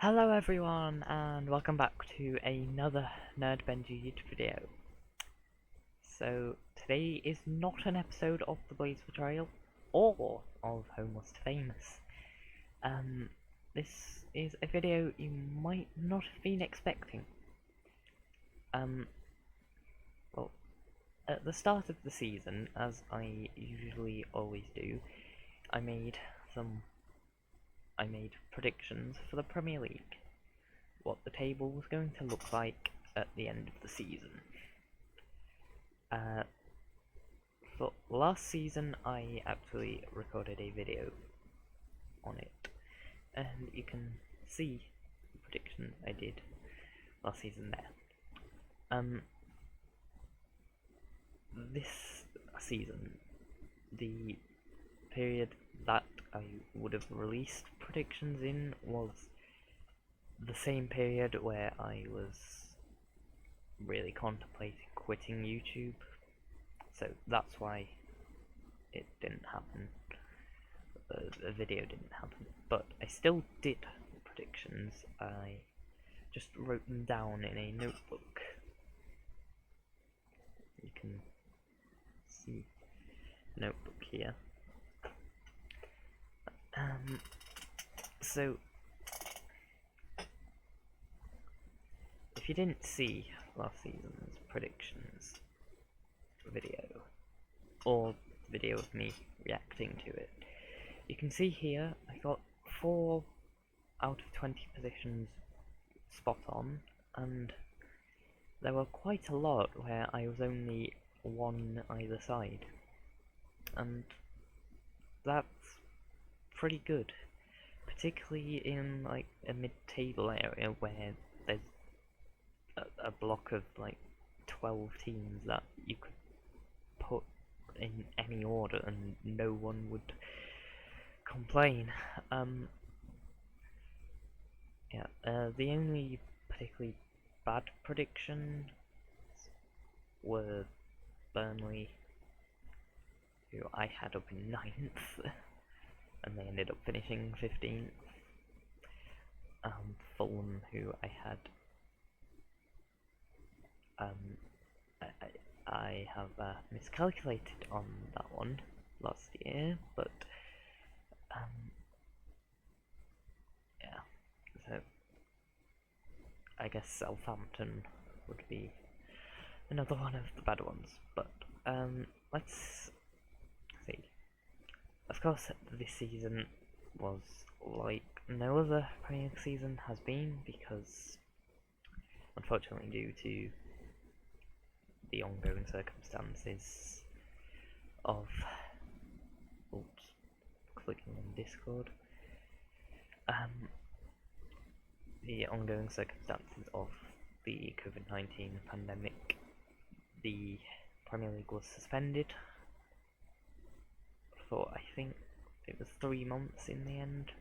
Hello everyone and welcome back to another Nerd Benji video. So today is not an episode of The Blaze Betrayal or of Homeless to Famous. This is a video you might not have been expecting. Well, at the start of the season, as I usually always do, I made predictions for the Premier League, what the table was going to look like at the end of the season. For last season, I actually recorded a video on it, and you can see the prediction I did last season there. This season, the period that I would have released predictions in was the same period where I was really contemplating quitting YouTube, so that's why it didn't happen. The video didn't happen, but I still did predictions. I just wrote them down in a notebook. You can see the notebook here. So if you didn't see last season's predictions video, or video of me reacting to it, you can see here I got 4 out of 20 positions spot on, and there were quite a lot where I was only 1 either side, and that's pretty good, particularly in like a mid-table area where there's a block of like 12 teams that you could put in any order and no one would complain. The only particularly bad predictions were Burnley, who I had up in 9th, and they ended up finishing 15th. Fulham, who I had, I have miscalculated on that one last year, but yeah, so I guess Southampton would be another one of the bad ones, but let's see. Of course, this season was like no other Premier League season has been, because unfortunately due to the ongoing circumstances of clicking on Discord, the ongoing circumstances of the COVID-19 pandemic, the Premier League was suspended for, I think it was 3 months in the end,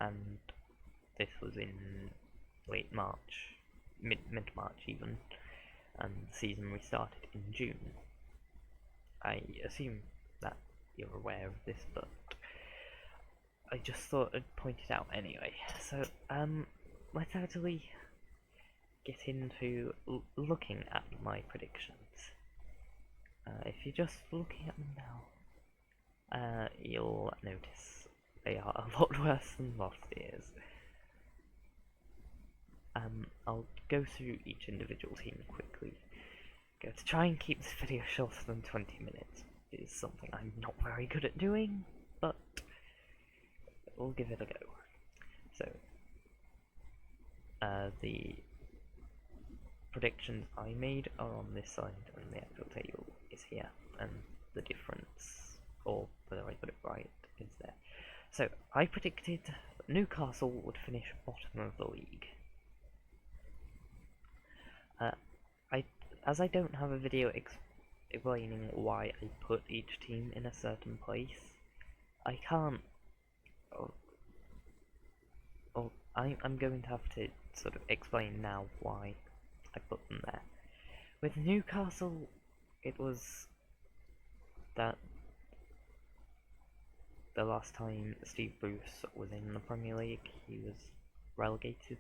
and this was in late March, mid-March even, and the season restarted in June. I assume that you're aware of this, but I just thought I'd point it out anyway. So, let's actually get into looking at my predictions. If you're just looking at them now, you'll notice they are a lot worse than last year's. I'll go through each individual team quickly. Going to try and keep this video shorter than 20 minutes. It is something I'm not very good at doing, but we'll give it a go. So, the predictions I made are on this side, and the actual table is here, and the difference, or whether I got it right, is there. So, I predicted Newcastle would finish bottom of the league. As I don't have a video explaining why I put each team in a certain place, I can't. I'm going to have to sort of explain now why I put them there. With Newcastle, it was that the last time Steve Bruce was in the Premier League, he was relegated,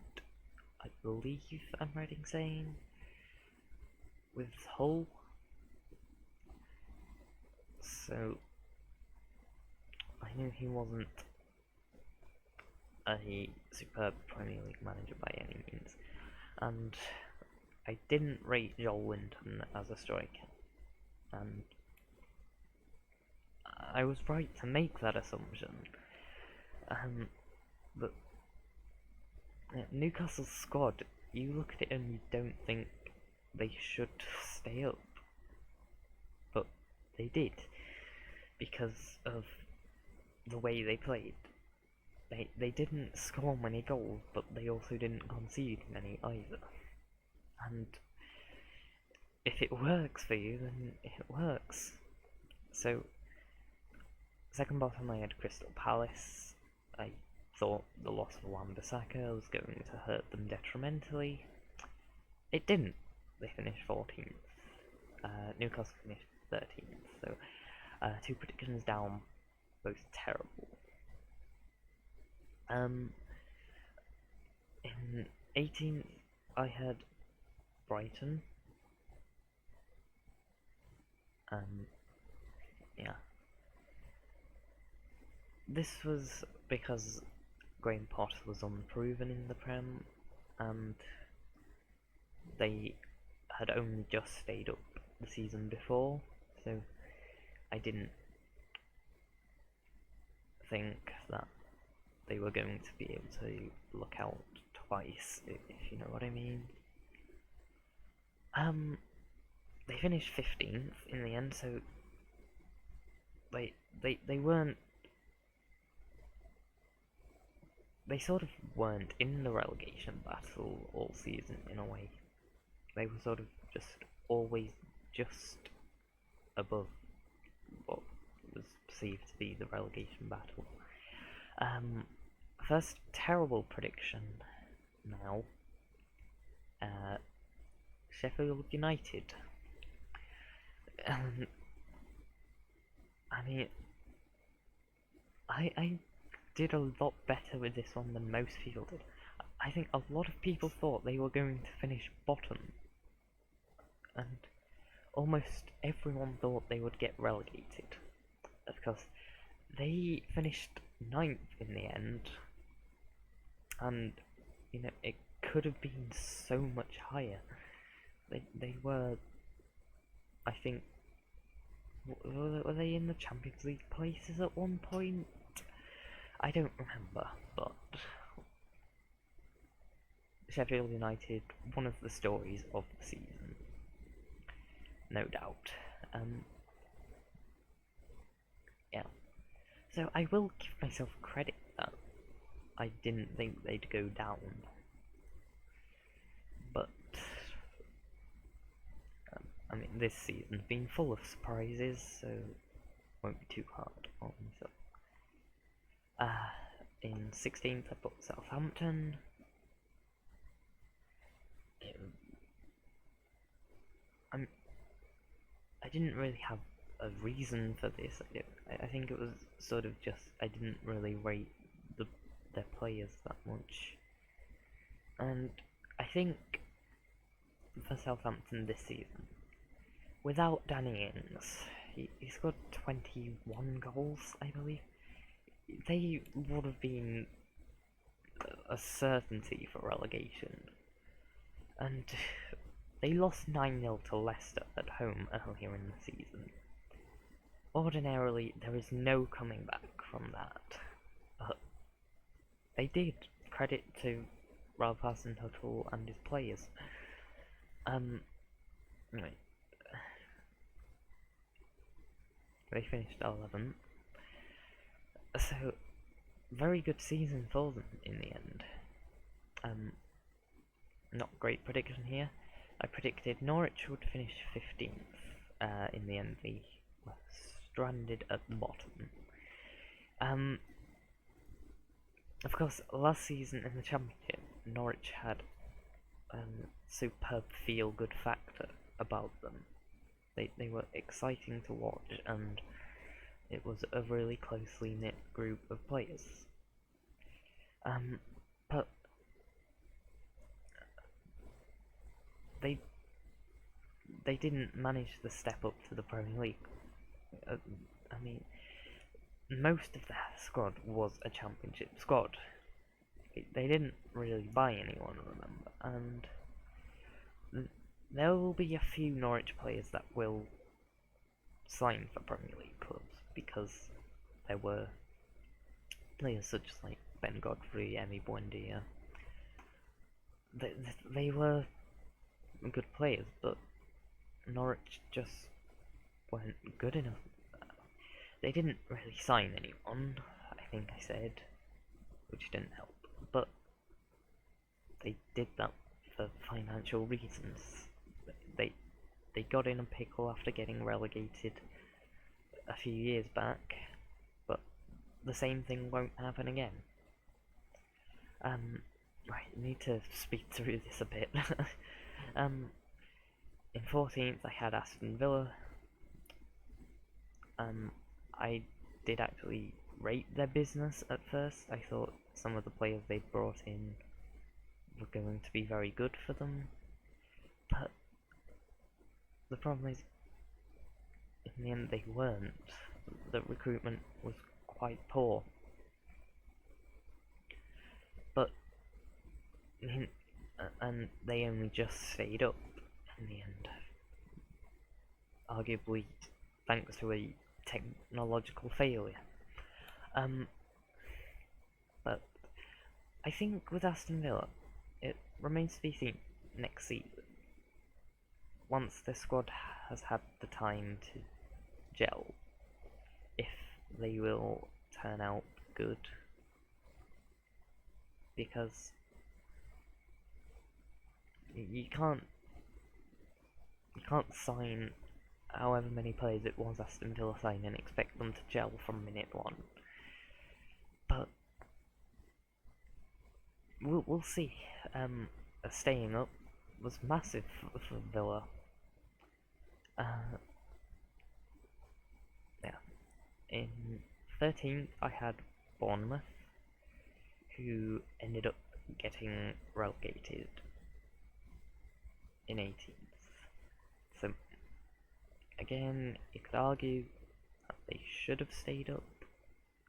I believe I'm right in saying, with Hull. So I knew he wasn't a superb Premier League manager by any means, and I didn't rate Joel Winton as a striker, and I was right to make that assumption. But Newcastle's squad, you look at it and you don't think they should stay up, but they did, because of the way they played. They didn't score many goals, but they also didn't concede many either. And if it works for you, then it works. So, second bottom I had Crystal Palace. I thought the loss of Wan-Bissaka was going to hurt them detrimentally. It didn't. They finished 14th. Newcastle finished 13th. So, 2 predictions down, both terrible. In 18th, I had Brighton. Yeah. This was because Graham Potter was unproven in the Prem, and they had only just stayed up the season before, so I didn't think that they were going to be able to look out twice, if you know what I mean. They finished 15th in the end, so they weren't. They sort of weren't in the relegation battle all season in a way. They were sort of just always just above what was perceived to be the relegation battle. First terrible prediction now. Sheffield United. I mean, I did a lot better with this one than most people did. I think a lot of people thought they were going to finish bottom, and almost everyone thought they would get relegated. Of course, they finished 9th in the end, and you know, it could have been so much higher. They were, I think, were they in the Champions League places at one point? I don't remember, but Sheffield United, one of the stories of the season, no doubt. Yeah. So I will give myself credit that I didn't think they'd go down, but I mean, this season's been full of surprises, so it won't be too hard on myself. In 16th I put Southampton. I didn't really have a reason for this. I think it was sort of just I didn't really rate their players that much, and I think for Southampton this season, without Danny Ings, he scored 21 goals, I believe. They would have been a certainty for relegation, and they lost 9-0 to Leicester at home earlier in the season. Ordinarily, there is no coming back from that, but they did. Credit to Ralph Hasenhüttl and his players. Anyway, they finished 11th. So, very good season for them in the end. Not great prediction here. I predicted Norwich would finish 15th. In the end, they were stranded at the bottom. Of course, last season in the Championship, Norwich had a superb feel-good factor about them. They were exciting to watch, and it was a really closely knit group of players. But they didn't manage to step up to the Premier League. I mean, most of the squad was a Championship squad. They didn't really buy anyone, remember, and there will be a few Norwich players that will sign for Premier League clubs because there were players such as like Ben Godfrey, Emi Buendia. They were good players, but Norwich just weren't good enough. They didn't really sign anyone, I think I said, which didn't help, but they did that for financial reasons. They got in a pickle after getting relegated a few years back, but the same thing won't happen again. Right, I need to speed through this a bit. In 14th I had Aston Villa. I did actually rate their business at first. I thought some of the players they brought in were going to be very good for them, but the problem is, in the end they weren't. The recruitment was quite poor. But, and they only just stayed up in the end. Arguably thanks to a technological failure. But I think with Aston Villa, it remains to be seen next season. Once the squad has had the time to gel, if they will turn out good. Because you can't sign however many players it was Aston Villa signed and expect them to gel from minute one. But we'll see. Staying up was massive for Villa. Yeah. In 13th, I had Bournemouth, who ended up getting relegated in 18th. So, again, you could argue that they should have stayed up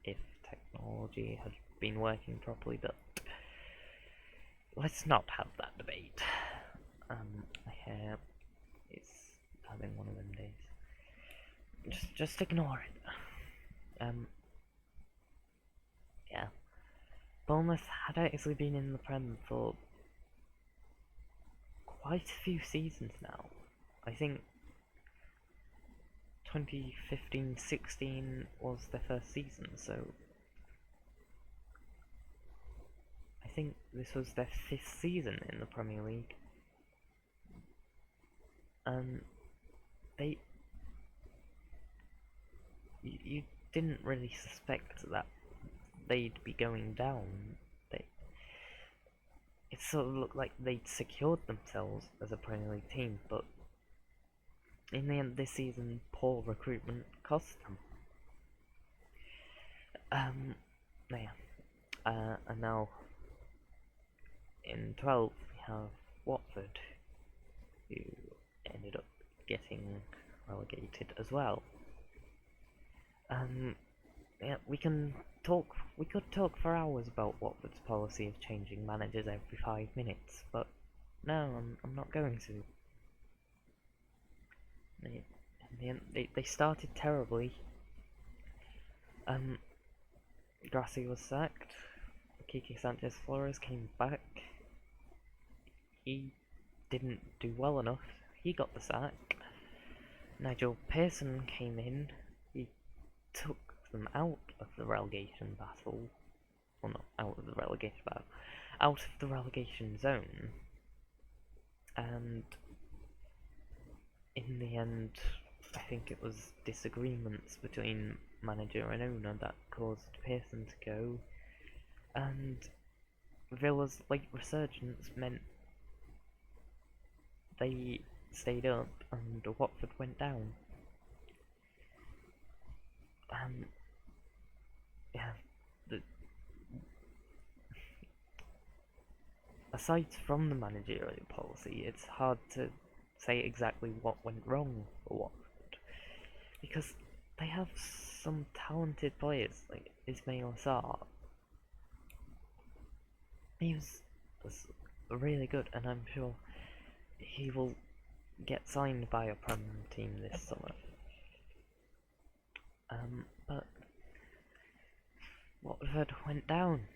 if technology had been working properly, but let's not have that debate. My hair is having one of them days. Just ignore it. Yeah. Bournemouth had actually been in the Prem for quite a few seasons now. I think 2015-16 was their first season, so I think this was their 5th season in the Premier League. You didn't really suspect that they'd be going down. It sort of looked like they'd secured themselves as a Premier League team, but in the end this season, poor recruitment cost them. And now in 12th we have Watford, who ended up getting relegated as well. Yeah, we could talk for hours about Watford's policy of changing managers every 5 minutes, but no, I'm not going to. In the end, they started terribly. Grassi was sacked. Kike Sanchez Flores came back. He didn't do well enough. He got the sack. Nigel Pearson came in. He took them out of the relegation battle. Well, not out of the relegation battle. Out of the relegation zone. And in the end, I think it was disagreements between manager and owner that caused Pearson to go. And Villa's late resurgence meant they stayed up and Watford went down. yeah, the, aside from the managerial policy, it's hard to say exactly what went wrong for Watford, because they have some talented players like Ismail Assar. He was really good, and I'm sure he will get signed by a Premier team this summer. But Watford went down,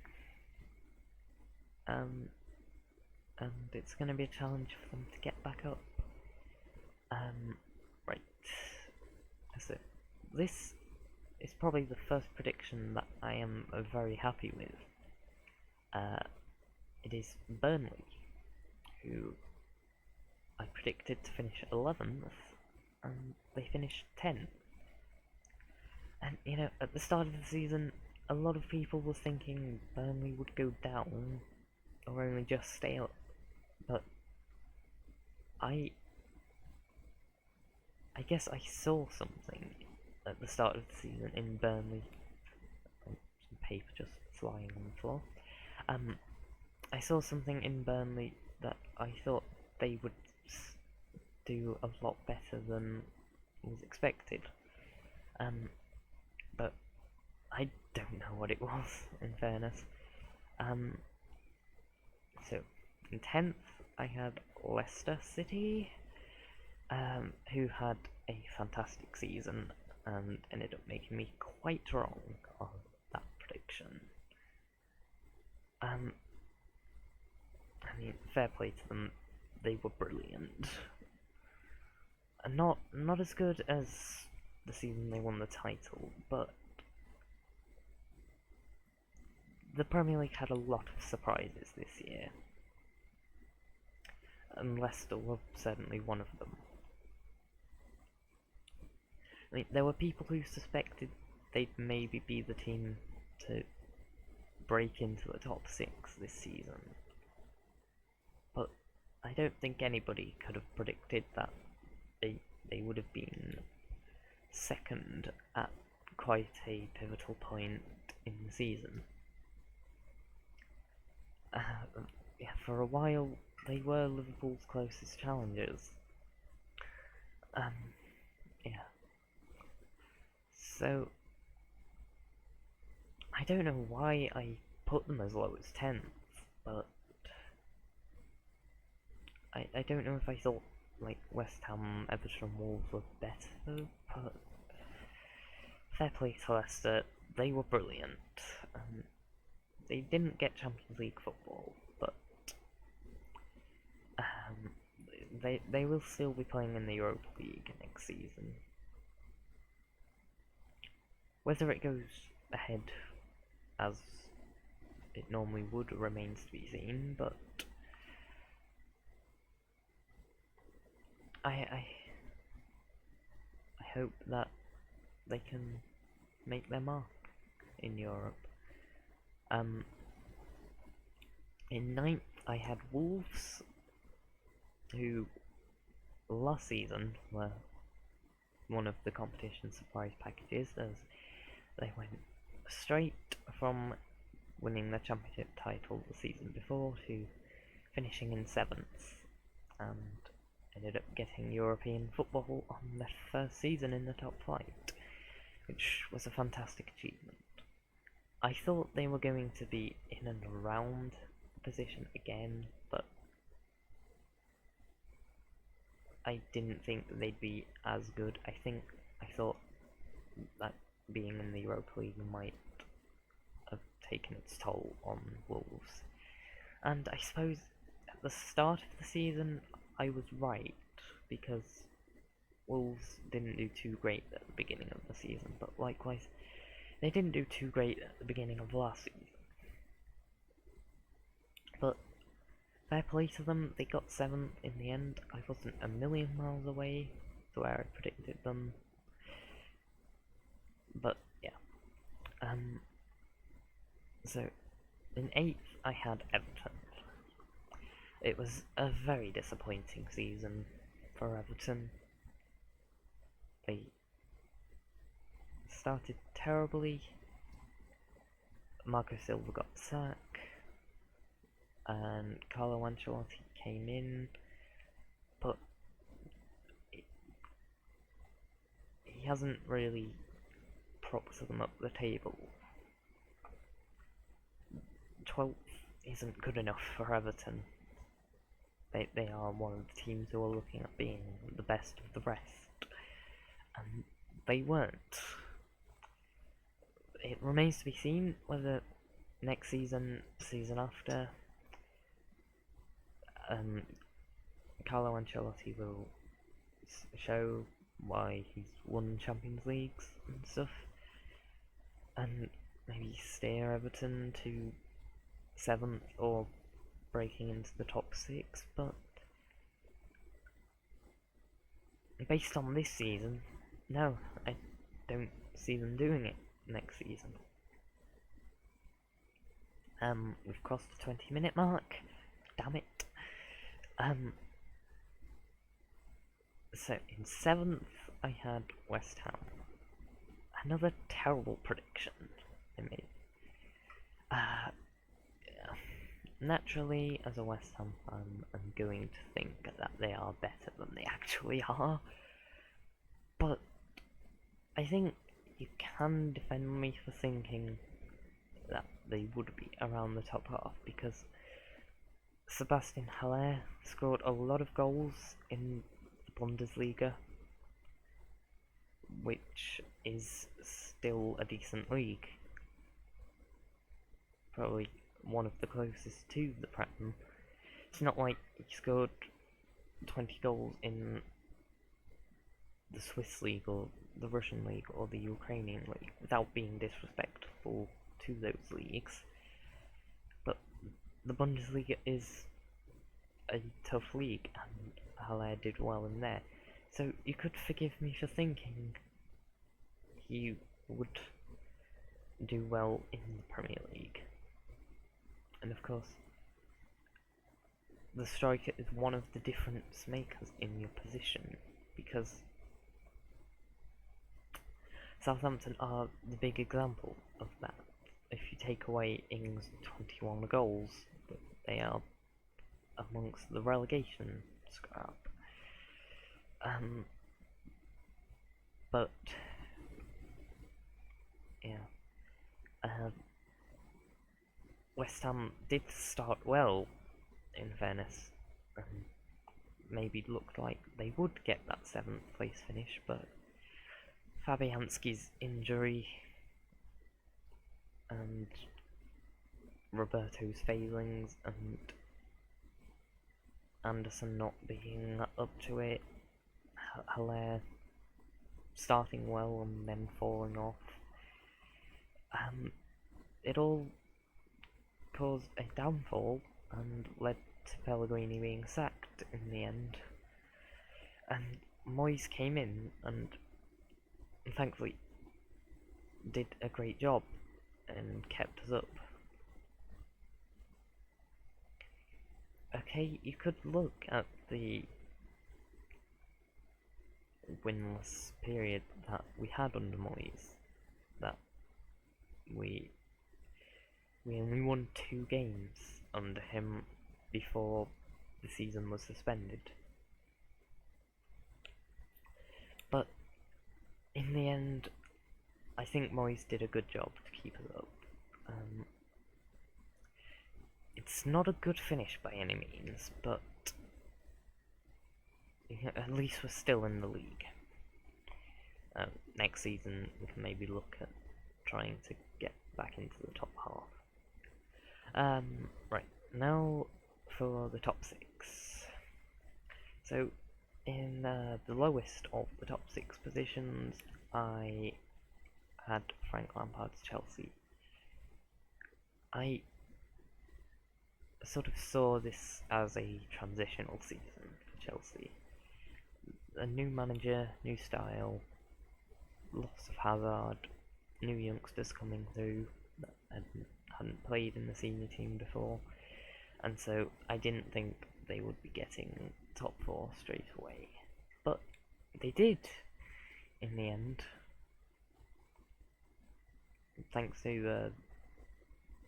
and it's going to be a challenge for them to get back up. Right. So this is probably the first prediction that I am very happy with. It is Burnley, who I predicted to finish 11th, and they finished 10th. And you know, at the start of the season, a lot of people were thinking Burnley would go down or only just stay up, but I guess I saw something at the start of the season in Burnley. Some paper just flying on the floor. I saw something in Burnley that I thought they would do a lot better than was expected. But I don't know what it was, in fairness. So, in 10th, I had Leicester City, who had a fantastic season and ended up making me quite wrong on that prediction. I mean, fair play to them, they were brilliant. And not as good as the season they won the title, but the Premier League had a lot of surprises this year, and Leicester were certainly one of them. I mean, there were people who suspected they'd maybe be the team to break into the top 6 this season, but I don't think anybody could have predicted that they would have been second at quite a pivotal point in the season. Yeah, for a while they were Liverpool's closest challengers. Yeah. So I don't know why I put them as low as 10th, but I don't know if I thought like West Ham, Everton, Wolves were better, but fair play to Leicester, they were brilliant. They didn't get Champions League football, but they will still be playing in the Europa League next season. Whether it goes ahead as it normally would remains to be seen, but I hope that they can make their mark in Europe. In 9th, I had Wolves, who last season were one of the competition surprise packages, as they went straight from winning the championship title the season before to finishing in 7th, and ended up getting European football on their first season in the top flight, which was a fantastic achievement. I thought they were going to be in and around the position again, but I didn't think that they'd be as good. I thought that being in the Europa League might have taken its toll on Wolves. And I suppose at the start of the season I was right, because Wolves didn't do too great at the beginning of the season, but likewise they didn't do too great at the beginning of last season. But fair play to them, they got 7th in the end. I wasn't a million miles away to where I predicted them. But yeah. So in 8th I had Everton. It was a very disappointing season for Everton. They started terribly. Marco Silva got sacked, and Carlo Ancelotti came in, but he hasn't really propped them up the table. 12th isn't good enough for Everton. They are one of the teams who are looking at being the best of the rest, and they weren't. It remains to be seen whether next season, season after, Carlo Ancelotti will show why he's won Champions Leagues and stuff, and maybe steer Everton to 7th or breaking into the top 6, but based on this season, no, I don't see them doing it next season. We've crossed the 20-minute mark, damn it. So in 7th I had West Ham. Another terrible prediction I made. Naturally, as a West Ham fan, I'm going to think that they are better than they actually are. But I think you can defend me for thinking that they would be around the top half, because Sebastian Haller scored a lot of goals in the Bundesliga, which is still a decent league. Probably one of the closest to the Prem. It's not like he scored 20 goals in the Swiss league or the Russian league or the Ukrainian league, without being disrespectful to those leagues. But the Bundesliga is a tough league, and Haller did well in there. So you could forgive me for thinking he would do well in the Premier League. And of course, the striker is one of the difference makers in your position, because Southampton are the big example of that. If you take away Ings' 21 goals, they are amongst the relegation scrap. But yeah, West Ham did start well, in fairness, and maybe looked like they would get that 7th place finish, but Fabianski's injury and Roberto's failings and Anderson not being up to it, Haller starting well and then falling off, it all caused a downfall and led to Pellegrini being sacked in the end. And Moyes came in and thankfully did a great job and kept us up. Okay, you could look at the winless period that we had under Moyes, that we only won 2 games under him before the season was suspended. But in the end, I think Moyes did a good job to keep us up. It's not a good finish by any means, but at least we're still in the league. Next season we can maybe look at trying to get back into the top half. Right, now for the top 6. So in the lowest of the top 6 positions, I had Frank Lampard's Chelsea. I sort of saw this as a transitional season for Chelsea. A new manager, new style, loss of Hazard, new youngsters coming through that hadn't played in the senior team before, and so I didn't think they would be getting top 4 straight away. But they did, in the end. thanks to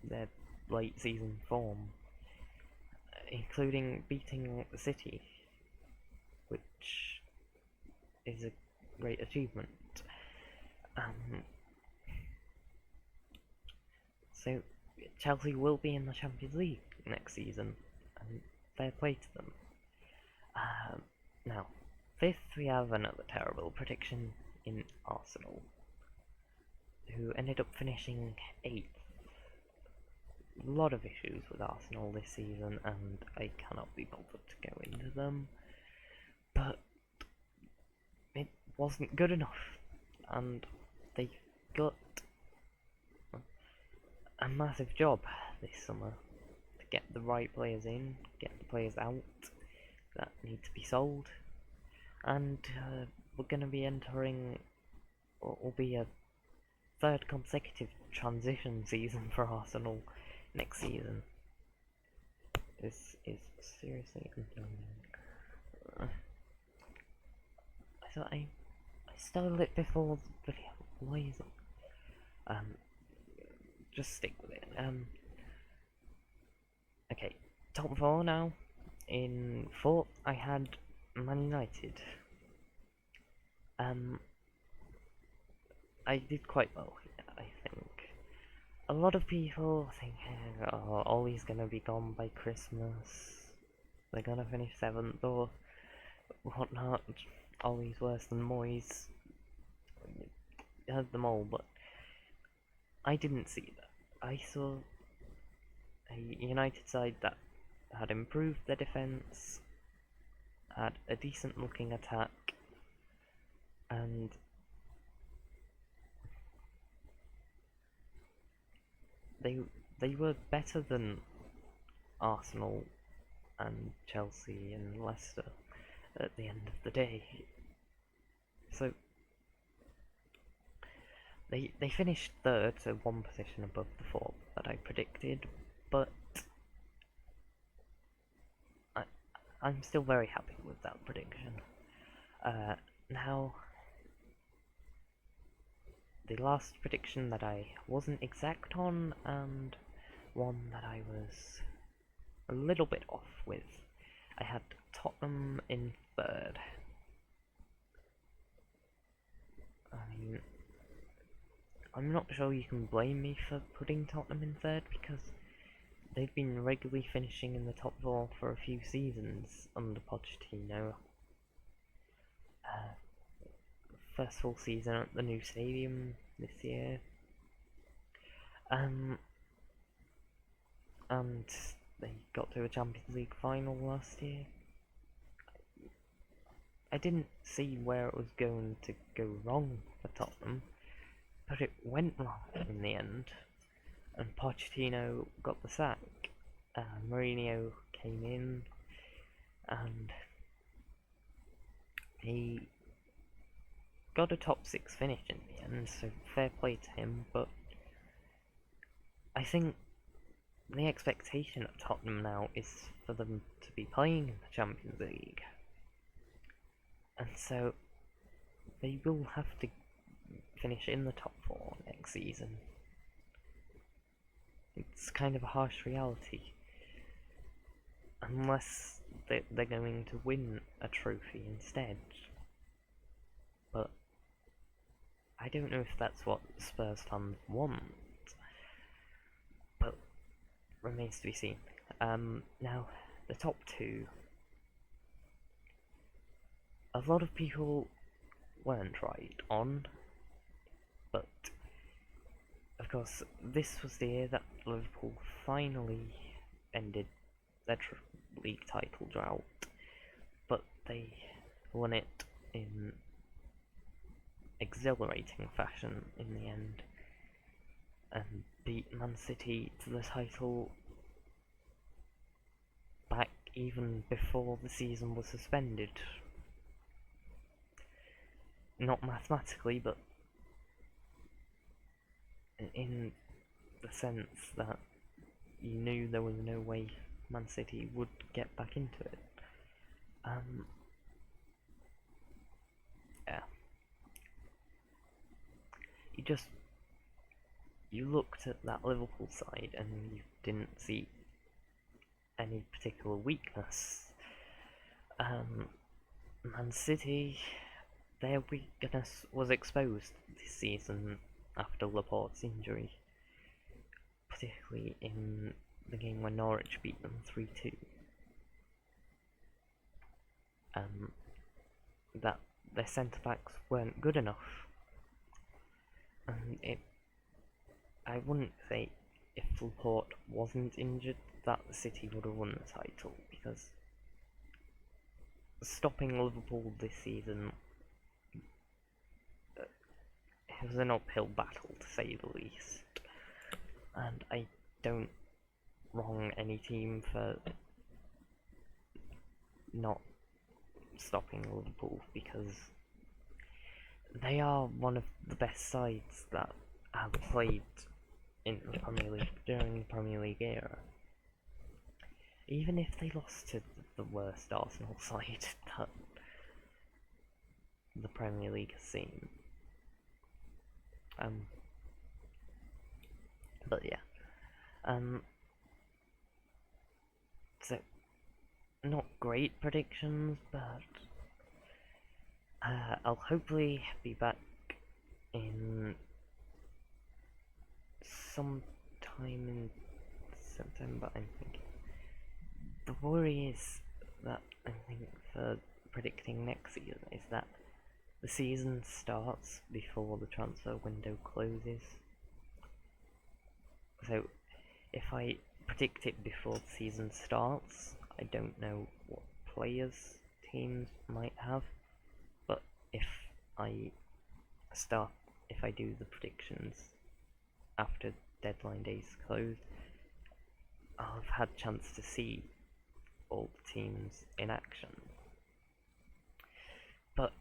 their late season form, including beating City, which is a great achievement. So Chelsea will be in the Champions League next season, and fair play to them. Now, fifth we have another terrible prediction in Arsenal, who ended up finishing 8th. A lot of issues with Arsenal this season, and I cannot be bothered to go into them, but it wasn't good enough, and they got a massive job this summer to get the right players in, get the players out that need to be sold, and we're going to be entering what will be a third consecutive transition season for Arsenal next season. This is seriously annoying. I thought I started it before the video. Why is it? Just stick with it. Okay, top 4 now. In 4th, I had Man United. I did quite well here, I think. A lot of people think, oh, Ollie's gonna be gone by Christmas. They're gonna finish 7th or whatnot. Ollie's worse than Moyes. I heard them all, but I didn't see that. I saw a United side that had improved their defence, had a decent looking attack, and they were better than Arsenal and Chelsea and Leicester at the end of the day. So they finished 3rd, so 1 position above the 4th that I predicted, but I'm still very happy with that prediction. Now, the last prediction that I wasn't exact on, and one that I was a little bit off with, I had Tottenham in 3rd. I mean, I'm not sure you can blame me for putting Tottenham in 3rd, because they've been regularly finishing in the top 4 for a few seasons under Pochettino. First full season at the new stadium this year. And they got to a Champions League final last year. I didn't see where it was going to go wrong for Tottenham, but it went wrong in the end, and Pochettino got the sack. Mourinho came in, and he got a top 6 finish in the end, so fair play to him, but I think the expectation of Tottenham now is for them to be playing in the Champions League. And so they will have to finish in the top 4 next season. It's kind of a harsh reality. Unless they're going to win a trophy instead. But I don't know if that's what Spurs fans want. But remains to be seen. Now, the top 2. A lot of people weren't right on, but of course this was the year that Liverpool finally ended their league title drought, but they won it in exhilarating fashion in the end and beat Man City to the title back even before the season was suspended. Not mathematically, but in the sense that you knew there was no way Man City would get back into it. Yeah. You just you looked at that Liverpool side and you didn't see any particular weakness. Man City, their weakness was exposed this season after Laporte's injury, particularly in the game when Norwich beat them 3-2. That their centre-backs weren't good enough. And I wouldn't say if Laporte wasn't injured that City would have won the title, because stopping Liverpool this season, it was an uphill battle to say the least. And I don't wrong any team for not stopping Liverpool, because they are one of the best sides that have played in the Premier League during the Premier League era. Even if they lost to the worst Arsenal side that the Premier League has seen. But yeah. So, not great predictions, but I'll hopefully be back in some time in September, I'm thinking. The worry is that I think for predicting next season is that the season starts before the transfer window closes. So if I predict it before the season starts, I don't know what players teams might have, but if I do the predictions after deadline days close, I'll have had a chance to see all the teams in action. But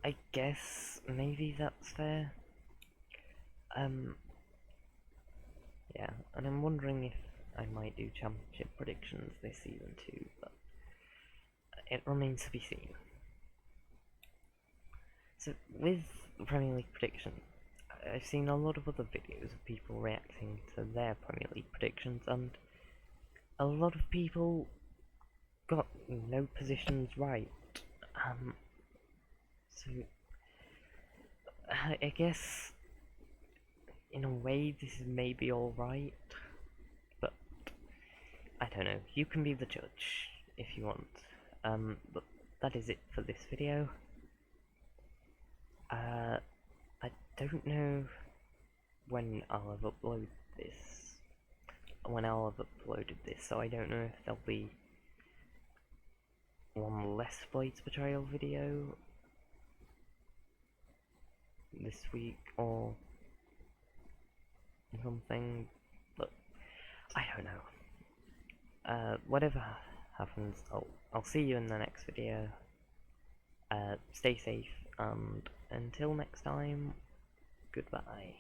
I guess maybe that's fair. Yeah, and I'm wondering if I might do championship predictions this season too, but it remains to be seen. So with Premier League prediction, I've seen a lot of other videos of people reacting to their Premier League predictions, and a lot of people got no positions right. So I guess in a way this is maybe alright, but I don't know, you can be the judge if you want. But that is it for this video. I don't know when I'll have uploaded this, so I don't know if there'll be one less Blades Betrayal video this week or something, but I don't know. Whatever happens, I'll see you in the next video. Stay safe, and until next time, goodbye.